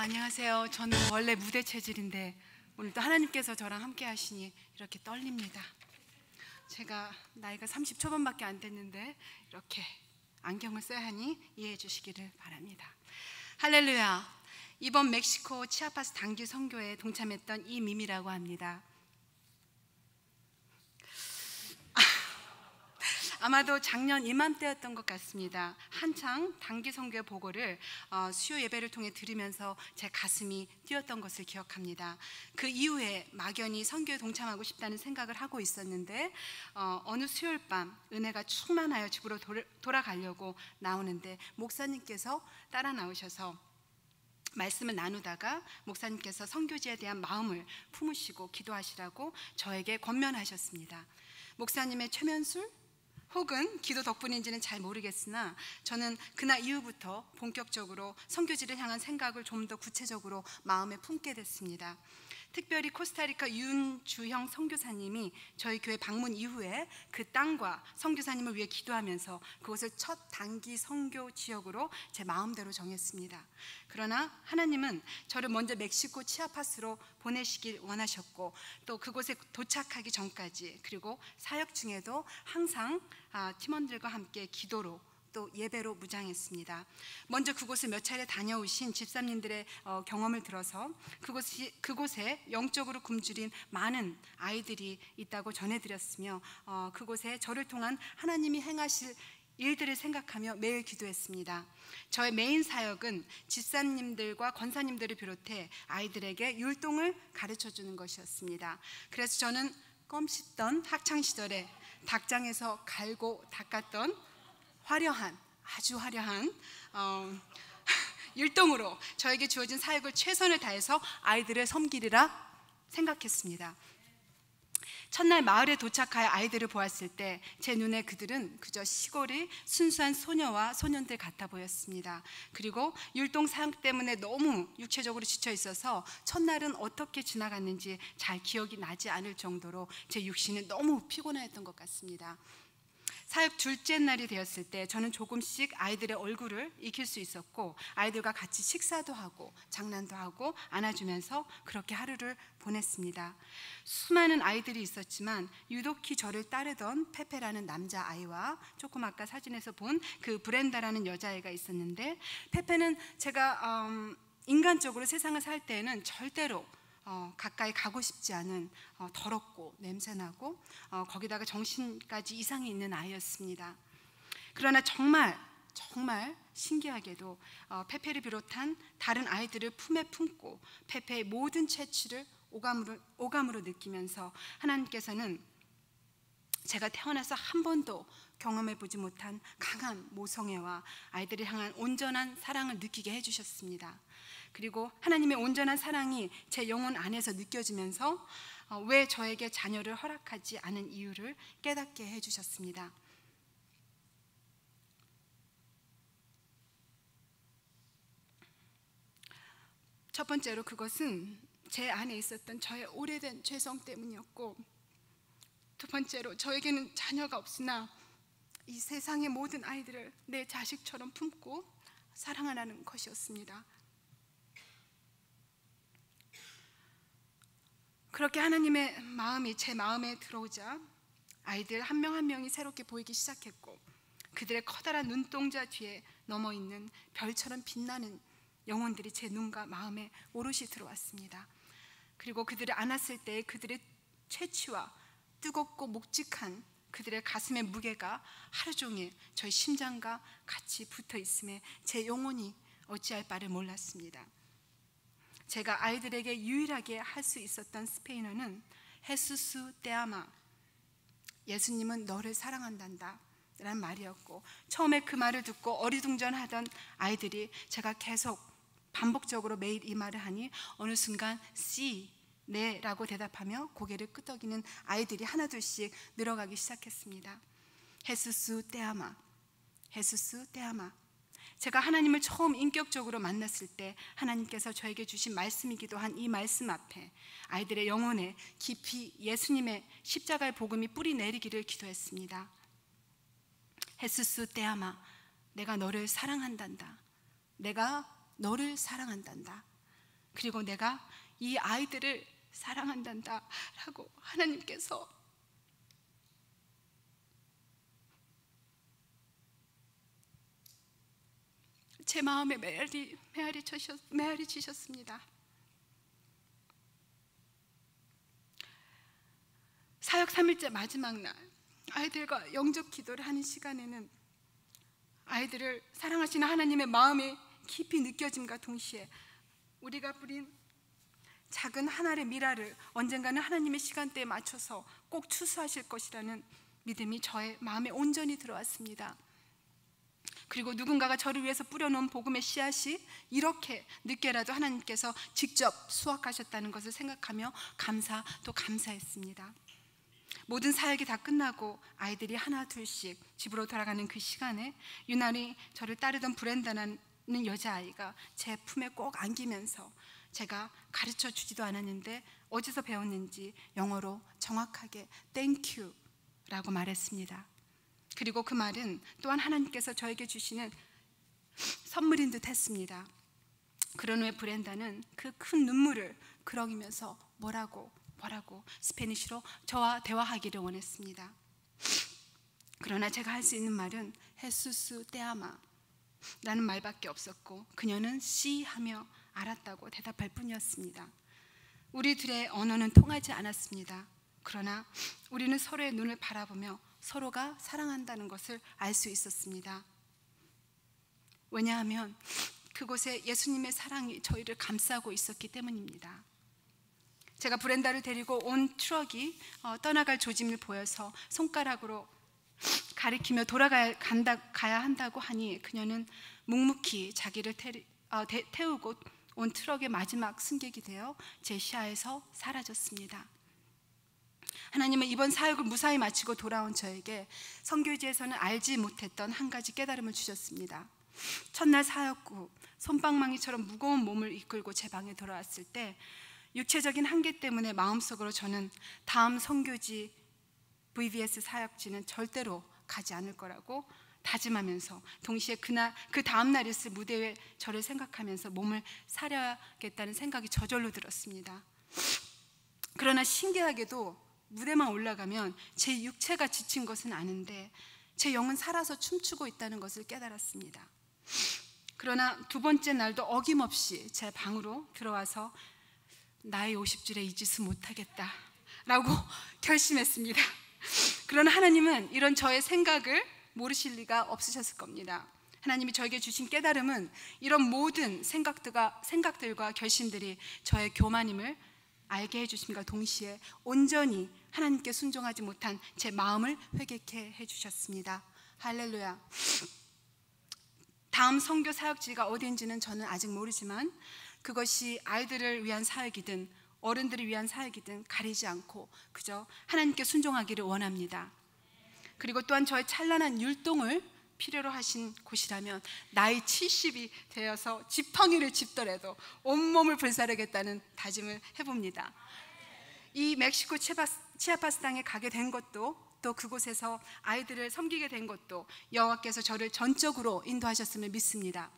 안녕하세요. 저는 원래 무대 체질인데 오늘도 하나님께서 저랑 함께 하시니 이렇게 떨립니다. 제가 나이가 30 초반밖에 안 됐는데 이렇게 안경을 써야 하니 이해해 주시기를 바랍니다. 할렐루야. 이번 멕시코 치아파스 단기 선교에 동참했던 이미미라고 합니다. 아마도 작년 이맘때였던 것 같습니다. 한창 단기 선교의 보고를 수요 예배를 통해 들으면서 제 가슴이 뛰었던 것을 기억합니다. 그 이후에 막연히 선교에 동참하고 싶다는 생각을 하고 있었는데 어느 수요일 밤 은혜가 충만하여 집으로 돌아가려고 나오는데 목사님께서 따라 나오셔서 말씀을 나누다가 목사님께서 선교지에 대한 마음을 품으시고 기도하시라고 저에게 권면하셨습니다. 목사님의 최면술 혹은 기도 덕분인지는 잘 모르겠으나 저는 그날 이후부터 본격적으로 선교지를 향한 생각을 좀 더 구체적으로 마음에 품게 됐습니다. 특별히 코스타리카 윤주형 선교사님이 저희 교회 방문 이후에 그 땅과 선교사님을 위해 기도하면서 그곳을 첫 단기 선교 지역으로 제 마음대로 정했습니다. 그러나 하나님은 저를 먼저 멕시코 치아파스로 보내시길 원하셨고 또 그곳에 도착하기 전까지 그리고 사역 중에도 항상 팀원들과 함께 기도로 또 예배로 무장했습니다. 먼저 그곳을 몇 차례 다녀오신 집사님들의 경험을 들어서 그곳에 영적으로 굶주린 많은 아이들이 있다고 전해드렸으며 그곳에 저를 통한 하나님이 행하실 일들을 생각하며 매일 기도했습니다. 저의 메인 사역은 집사님들과 권사님들을 비롯해 아이들에게 율동을 가르쳐주는 것이었습니다. 그래서 저는 껌 씹던 학창시절에 닭장에서 갈고 닦았던 아주 화려한 율동으로 저에게 주어진 사역을 최선을 다해서 아이들을 섬기리라 생각했습니다. 첫날 마을에 도착하여 아이들을 보았을 때 제 눈에 그들은 그저 시골의 순수한 소녀와 소년들 같아 보였습니다. 그리고 율동 사역 때문에 너무 육체적으로 지쳐 있어서 첫날은 어떻게 지나갔는지 잘 기억이 나지 않을 정도로 제 육신은 너무 피곤했던 것 같습니다. 사역 둘째 날이 되었을 때 저는 조금씩 아이들의 얼굴을 익힐 수 있었고 아이들과 같이 식사도 하고 장난도 하고 안아주면서 그렇게 하루를 보냈습니다. 수많은 아이들이 있었지만 유독히 저를 따르던 페페라는 남자아이와 조금 아까 사진에서 본 그 브렌다라는 여자아이가 있었는데 페페는 제가 인간적으로 세상을 살 때에는 절대로 가까이 가고 싶지 않은 더럽고 냄새나고 거기다가 정신까지 이상이 있는 아이였습니다. 그러나 정말 신기하게도 페페를 비롯한 다른 아이들을 품에 품고 페페의 모든 채취를 오감으로 느끼면서 하나님께서는 제가 태어나서 한 번도 경험해보지 못한 강한 모성애와 아이들을 향한 온전한 사랑을 느끼게 해주셨습니다. 그리고 하나님의 온전한 사랑이 제 영혼 안에서 느껴지면서 왜 저에게 자녀를 허락하지 않은 이유를 깨닫게 해주셨습니다. 첫 번째로 그것은 제 안에 있었던 저의 오래된 죄성 때문이었고, 두 번째로 저에게는 자녀가 없으나 이 세상의 모든 아이들을 내 자식처럼 품고 사랑하라는 것이었습니다. 그렇게 하나님의 마음이 제 마음에 들어오자 아이들 한 명 한 명이 새롭게 보이기 시작했고 그들의 커다란 눈동자 뒤에 넘어있는 별처럼 빛나는 영혼들이 제 눈과 마음에 오롯이 들어왔습니다. 그리고 그들을 안았을 때 그들의 채취와 뜨겁고 묵직한 그들의 가슴의 무게가 하루 종일 저희 심장과 같이 붙어 있음에 제 영혼이 어찌할 바를 몰랐습니다. 제가 아이들에게 유일하게 할 수 있었던 스페인어는 헤수스 테아마, 예수님은 너를 사랑한단다 라는 말이었고, 처음에 그 말을 듣고 어리둥절하던 아이들이 제가 계속 반복적으로 매일 이 말을 하니 어느 순간 씨, 네 라고 대답하며 고개를 끄덕이는 아이들이 하나둘씩 늘어가기 시작했습니다. 헤수스 테아마, 헤수스 테아마. 제가 하나님을 처음 인격적으로 만났을 때 하나님께서 저에게 주신 말씀이기도 한 이 말씀 앞에 아이들의 영혼에 깊이 예수님의 십자가의 복음이 뿌리 내리기를 기도했습니다. 헤수스 테아마, 내가 너를 사랑한단다. 내가 너를 사랑한단다. 그리고 내가 이 아이들을 사랑한단다 라고 하나님께서 제 마음에 메아리 치셨습니다. 사역 3일째 마지막 날, 아이들과 영접 기도를 하는 시간에는 아이들을 사랑하시는 하나님의 마음이 깊이 느껴짐과 동시에 우리가 뿌린 작은 한 알의 미라를 언젠가는 하나님의 시간대에 맞춰서 꼭 추수하실 것이라는 믿음이 저의 마음에 온전히 들어왔습니다. 그리고 누군가가 저를 위해서 뿌려놓은 복음의 씨앗이 이렇게 늦게라도 하나님께서 직접 수확하셨다는 것을 생각하며 또 감사했습니다. 모든 사역이 다 끝나고 아이들이 하나 둘씩 집으로 돌아가는 그 시간에 유난히 저를 따르던 브렌다라는 여자아이가 제 품에 꼭 안기면서 제가 가르쳐 주지도 않았는데 어디서 배웠는지 영어로 정확하게 Thank you 라고 말했습니다. 그리고 그 말은 또한 하나님께서 저에게 주시는 선물인 듯 했습니다. 그런 후에 브렌다는 그 큰 눈물을 그럭이면서 뭐라고 스페니쉬로 저와 대화하기를 원했습니다. 그러나 제가 할 수 있는 말은 헤수스 떼아마 라는 말밖에 없었고 그녀는 씨 하며 알았다고 대답할 뿐이었습니다. 우리 둘의 언어는 통하지 않았습니다. 그러나 우리는 서로의 눈을 바라보며 서로가 사랑한다는 것을 알 수 있었습니다. 왜냐하면 그곳에 예수님의 사랑이 저희를 감싸고 있었기 때문입니다. 제가 브렌다를 데리고 온 트럭이 떠나갈 조짐을 보여서 손가락으로 가리키며 가야 한다고 하니 그녀는 묵묵히 자기를 태우고 온 트럭의 마지막 승객이 되어 제 시야에서 사라졌습니다. 하나님은 이번 사역을 무사히 마치고 돌아온 저에게 선교지에서는 알지 못했던 한 가지 깨달음을 주셨습니다. 첫날 사역 후 솜방망이처럼 무거운 몸을 이끌고 제 방에 돌아왔을 때 육체적인 한계 때문에 마음속으로 저는 다음 선교지 VBS 사역지는 절대로 가지 않을 거라고 다짐하면서 동시에 그 다음 날 있을 무대에 저를 생각하면서 몸을 사려야겠다는 생각이 저절로 들었습니다. 그러나 신기하게도 무대만 올라가면 제 육체가 지친 것은 아는데 제 영은 살아서 춤추고 있다는 것을 깨달았습니다. 그러나 두 번째 날도 어김없이 제 방으로 들어와서 나의 50줄에 이 짓은 못하겠다 라고 결심했습니다. 그러나 하나님은 이런 저의 생각을 모르실 리가 없으셨을 겁니다. 하나님이 저에게 주신 깨달음은 이런 모든 생각들과 결심들이 저의 교만임을 알게 해주심과 동시에 온전히 하나님께 순종하지 못한 제 마음을 회개케 해주셨습니다. 할렐루야. 다음 선교 사역지가 어디인지는 저는 아직 모르지만 그것이 아이들을 위한 사역이든 어른들을 위한 사역이든 가리지 않고 그저 하나님께 순종하기를 원합니다. 그리고 또한 저의 찬란한 율동을 필요로 하신 곳이라면 나이 70이 되어서 지팡이를 짚더라도 온몸을 불사르겠다는 다짐을 해봅니다. 이 멕시코 치아파스 땅에 가게 된 것도 또 그곳에서 아이들을 섬기게 된 것도 여호와께서 저를 전적으로 인도하셨음을 믿습니다.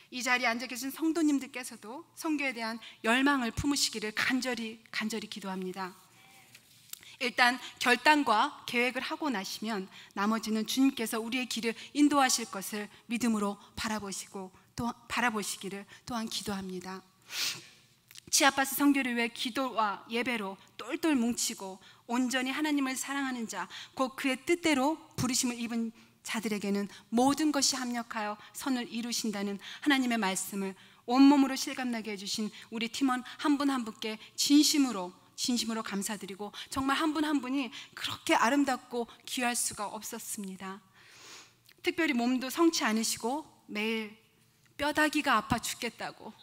이 자리에 앉아 계신 성도님들께서도 선교에 대한 열망을 품으시기를 간절히 기도합니다. 일단 결단과 계획을 하고 나시면 나머지는 주님께서 우리의 길을 인도하실 것을 믿음으로 바라보시기를 또한 기도합니다. 치아파스 선교를 위해 기도와 예배로 똘똘 뭉치고 온전히 하나님을 사랑하는 자, 곧 그의 뜻대로 부르심을 입은 자들에게는 모든 것이 합력하여 선을 이루신다는 하나님의 말씀을 온몸으로 실감나게 해주신 우리 팀원 한 분 한 분께 진심으로 감사드리고 정말 한 분 한 분이 그렇게 아름답고 귀할 수가 없었습니다. 특별히 몸도 성치 않으시고 매일 뼈다귀가 아파 죽겠다고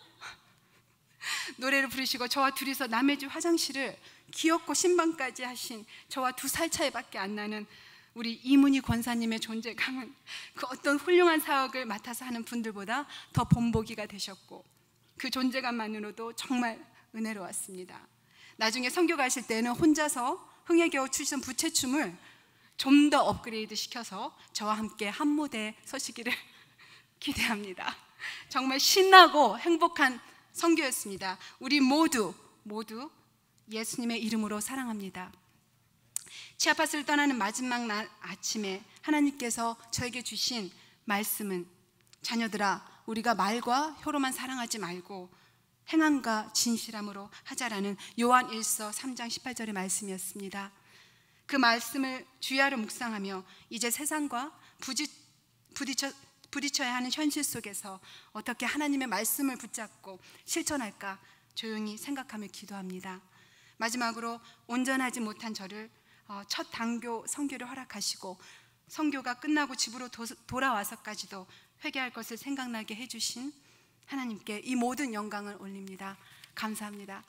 노래를 부르시고 저와 둘이서 남의 집 화장실을 귀엽고 신방까지 하신 저와 2살 차이밖에 안 나는 우리 이문희 권사님의 존재감은 그 어떤 훌륭한 사역을 맡아서 하는 분들보다 더 본보기가 되셨고 그 존재감만으로도 정말 은혜로웠습니다. 나중에 선교 가실 때는 혼자서 흥에 겨워 추시던 부채춤을 좀 더 업그레이드 시켜서 저와 함께 한 무대에 서시기를 기대합니다. 정말 신나고 행복한 선교였습니다. 우리 모두 예수님의 이름으로 사랑합니다. 치아파스를 떠나는 마지막 날 아침에 하나님께서 저에게 주신 말씀은, 자녀들아, 우리가 말과 혀로만 사랑하지 말고 행함과 진실함으로 하자라는 요한 1서 3장 18절의 말씀이었습니다. 그 말씀을 주야로 묵상하며 이제 세상과 부딪혀야 하는 현실 속에서 어떻게 하나님의 말씀을 붙잡고 실천할까 조용히 생각하며 기도합니다. 마지막으로 온전하지 못한 저를 첫 단교 선교를 허락하시고 선교가 끝나고 집으로 돌아와서까지도 회개할 것을 생각나게 해주신 하나님께 이 모든 영광을 올립니다. 감사합니다.